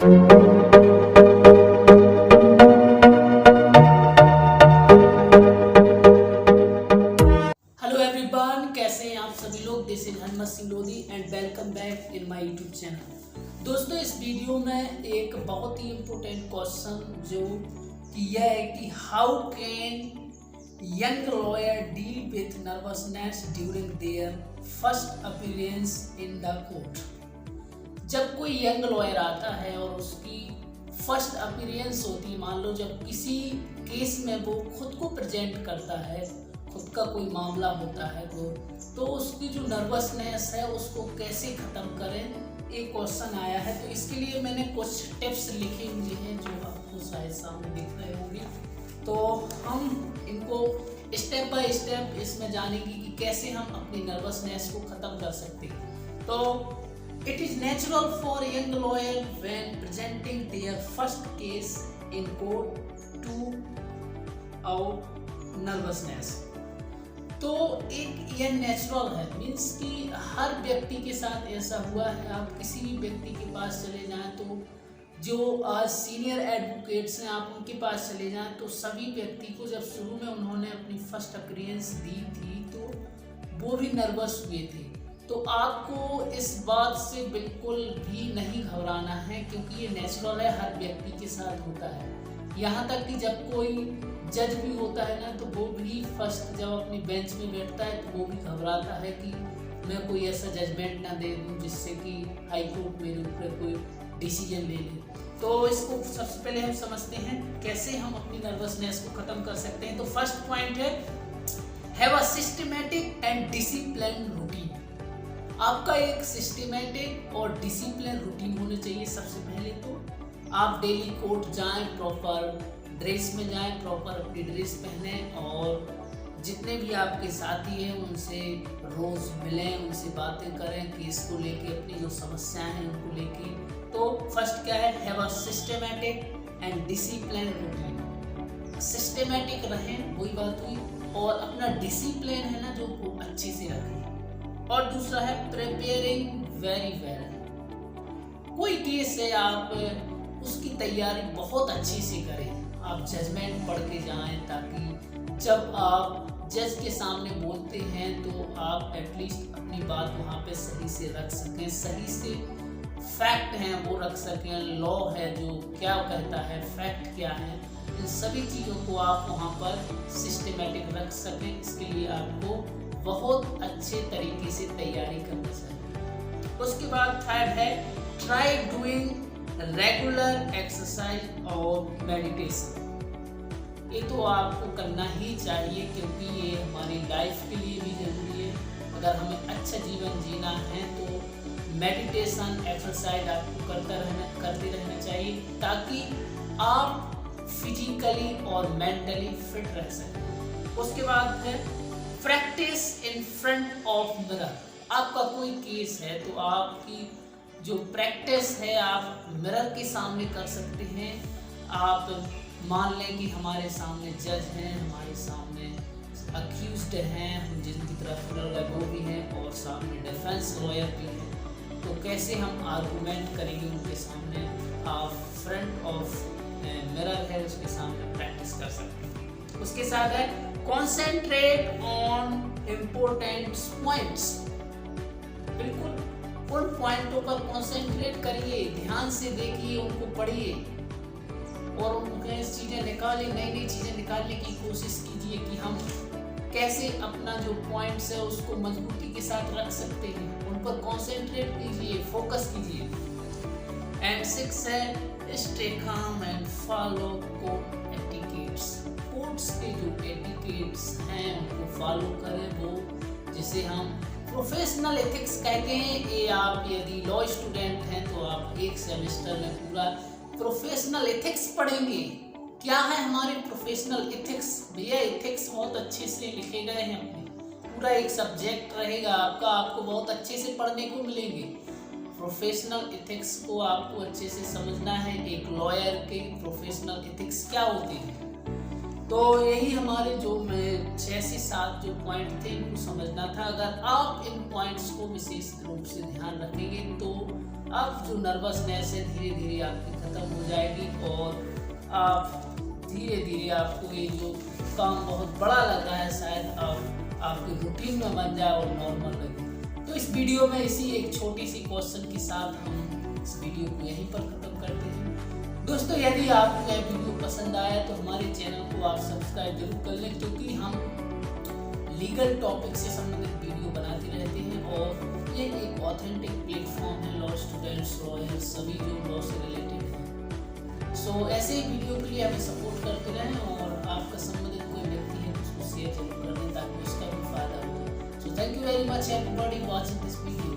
Hello everyone, कैसे हैं आप सभी लोग। This is Hanumat Singh Lodhi and welcome back in my YouTube channel. दोस्तों, इस वीडियो में एक बहुत ही इम्पोर्टेंट क्वेश्चन जो कि यह है कि how can young lawyer deal with nervousness during their first appearance in the court. जब कोई यंग लॉयर आता है और उसकी फर्स्ट अपीयरेंस होती है, मान लो जब किसी केस में वो खुद को प्रेजेंट करता है, खुद का कोई मामला होता है तो उसकी जो नर्वसनेस है उसको कैसे ख़त्म करें, एक क्वेश्चन आया है। तो इसके लिए मैंने कुछ टिप्स लिखे हुए हैं जो आपको शायद सामने दिख रहे होंगे। तो हम इनको स्टेप बाय स्टेप इसमें जानेंगे कि कैसे हम अपनी नर्वसनेस को ख़त्म कर सकते हैं। तो it is natural for young lawyer when presenting their first case in court to out nervousness. तो एक ये नेचुरल है, मीन्स कि हर व्यक्ति के साथ ऐसा हुआ है। आप किसी भी व्यक्ति के पास चले जाएं तो जो आज सीनियर एडवोकेट्स हैं, आप उनके पास चले जाएं तो सभी व्यक्ति को जब शुरू में उन्होंने अपनी फर्स्ट अपीयरेंस दी थी तो वो भी नर्वस हुए थे। तो आपको इस बात से बिल्कुल भी नहीं घबराना है, क्योंकि ये नेचुरल है, हर व्यक्ति के साथ होता है। यहाँ तक कि जब कोई जज भी होता है ना, तो वो भी फर्स्ट जब अपनी बेंच में बैठता है तो वो भी घबराता है कि मैं कोई ऐसा जजमेंट ना दे दूँ जिससे कि हाई कोर्ट मेरे ऊपर कोई डिसीजन ले ले। तो इसको सबसे पहले हम समझते हैं कैसे हम अपनी नर्वसनेस को ख़त्म कर सकते हैं। तो फर्स्ट पॉइंट है have a systematic and discipline routine. आपका एक सिस्टमैटिक और डिसिप्लिन रूटीन होना चाहिए। सबसे पहले तो आप डेली कोर्ट जाएं, प्रॉपर ड्रेस में जाएं, प्रॉपर अपनी ड्रेस पहने और जितने भी आपके साथी हैं उनसे रोज़ मिलें, उनसे बातें करें केस को लेके, अपनी जो समस्याएं हैं उनको लेके। तो फर्स्ट क्या है, have a systematic and discipline routine. Systematic रहें, वही बात हुई, और अपना डिसिप्लिन है ना जो वो अच्छे से रखें। और दूसरा है प्रिपेयरिंग वेरी वेल। कोई केस है, आप उसकी तैयारी बहुत अच्छे से करें। आप जजमेंट पढ़ के जाएं ताकि जब आप जज के सामने बोलते हैं तो आप एटलीस्ट अपनी बात वहाँ पे सही से रख सकें, सही से फैक्ट हैं वो रख सकें, लॉ है जो क्या कहता है, फैक्ट क्या है, इन सभी चीज़ों को आप वहाँ पर सिस्टमेटिक रख सकें। इसके लिए आपको बहुत अच्छे तरीके से तैयारी करनी चाहिए। उसके बाद थर्ड है ट्राई डूइंग रेगुलर एक्सरसाइज और मेडिटेशन। ये तो आपको करना ही चाहिए क्योंकि ये हमारी लाइफ के लिए भी ज़रूरी है। अगर हमें अच्छा जीवन जीना है तो मेडिटेशन एक्सरसाइज आपको करते रहना चाहिए ताकि आप फिजिकली और मेंटली फिट रह सकें। उसके बाद है practice in front of mirror. आपका कोई केस है तो आपकी जो प्रैक्टिस है आप मिरर के सामने कर सकते हैं। आप मान लें कि हमारे सामने जज हैं, हमारे सामने अक्यूज्ड हैं, हम जिनकी तरफ लड़ वो भी हैं और सामने डिफेंस लॉयर भी हैं। तो कैसे हम आर्गूमेंट करेंगे उनके सामने, आप फ्रंट ऑफ मिरर है उसके सामने प्रैक्टिस कर सकते हैं। उसके साथ है कॉन्सेंट्रेट ऑन इम्पोर्टेंट पॉइंट्स। बिल्कुल उन पॉइंटों पर कॉन्सेंट्रेट करिए, ध्यान से देखिए, उनको पढ़िए और उनके चीज़ें निकालिए, नई नई चीज़ें निकालने की कोशिश कीजिए कि हम कैसे अपना जो पॉइंट्स है उसको मजबूती के साथ रख सकते हैं। उन पर कॉन्सेंट्रेट कीजिए, फोकस कीजिए। एंड 6 है stay calm and follow court etiquettes. Courts के जो एटिकेट्स हैं उनको फॉलो करें, वो जिसे हम प्रोफेशनल एथिक्स कहते हैं। ये आप यदि लॉ स्टूडेंट हैं तो आप एक सेमेस्टर में पूरा प्रोफेशनल एथिक्स पढ़ेंगे। क्या है हमारे प्रोफेशनल एथिक्स? भैया एथिक्स बहुत अच्छे से लिखे गए हैं, अपने पूरा एक सब्जेक्ट रहेगा आपका, आपको बहुत अच्छे से पढ़ने को मिलेंगे। प्रोफेशनल एथिक्स को आपको अच्छे से समझना है, एक लॉयर के प्रोफेशनल एथिक्स क्या होते हैं। तो यही हमारे जो मैं 6 से 7 जो पॉइंट थे इनको समझना था। अगर आप इन पॉइंट्स को विशेष रूप से ध्यान रखेंगे तो अब जो नर्वसनेस है धीरे धीरे आपकी ख़त्म हो जाएगी और आप धीरे धीरे आपको ये जो काम बहुत बड़ा लग रहा है शायद अब आपके रूटीन में बन जाए और नॉर्मल लगे। तो इस वीडियो में इसी एक छोटी सी क्वेश्चन के साथ हम इस वीडियो को यहीं पर ख़त्म करते हैं। दोस्तों यदि आपको यह वीडियो पसंद आया तो हमारे चैनल को आप सब्सक्राइब जरूर कर लें, क्योंकि हम लीगल टॉपिक से संबंधित वीडियो बनाते रहते हैं और ये एक ऑथेंटिक प्लेटफॉर्म है लॉ स्टूडेंट्स, लॉयर्स, सभी जो लॉ से रिलेटेड हैं। सो ऐसे ही वीडियो के लिए हमें सपोर्ट करते रहें और आपका संबंधित कोई व्यक्ति है तो उसको शेयर जरूर कर दें ताकि उसका भी फायदा हो। So thank you very much everybody watching this video.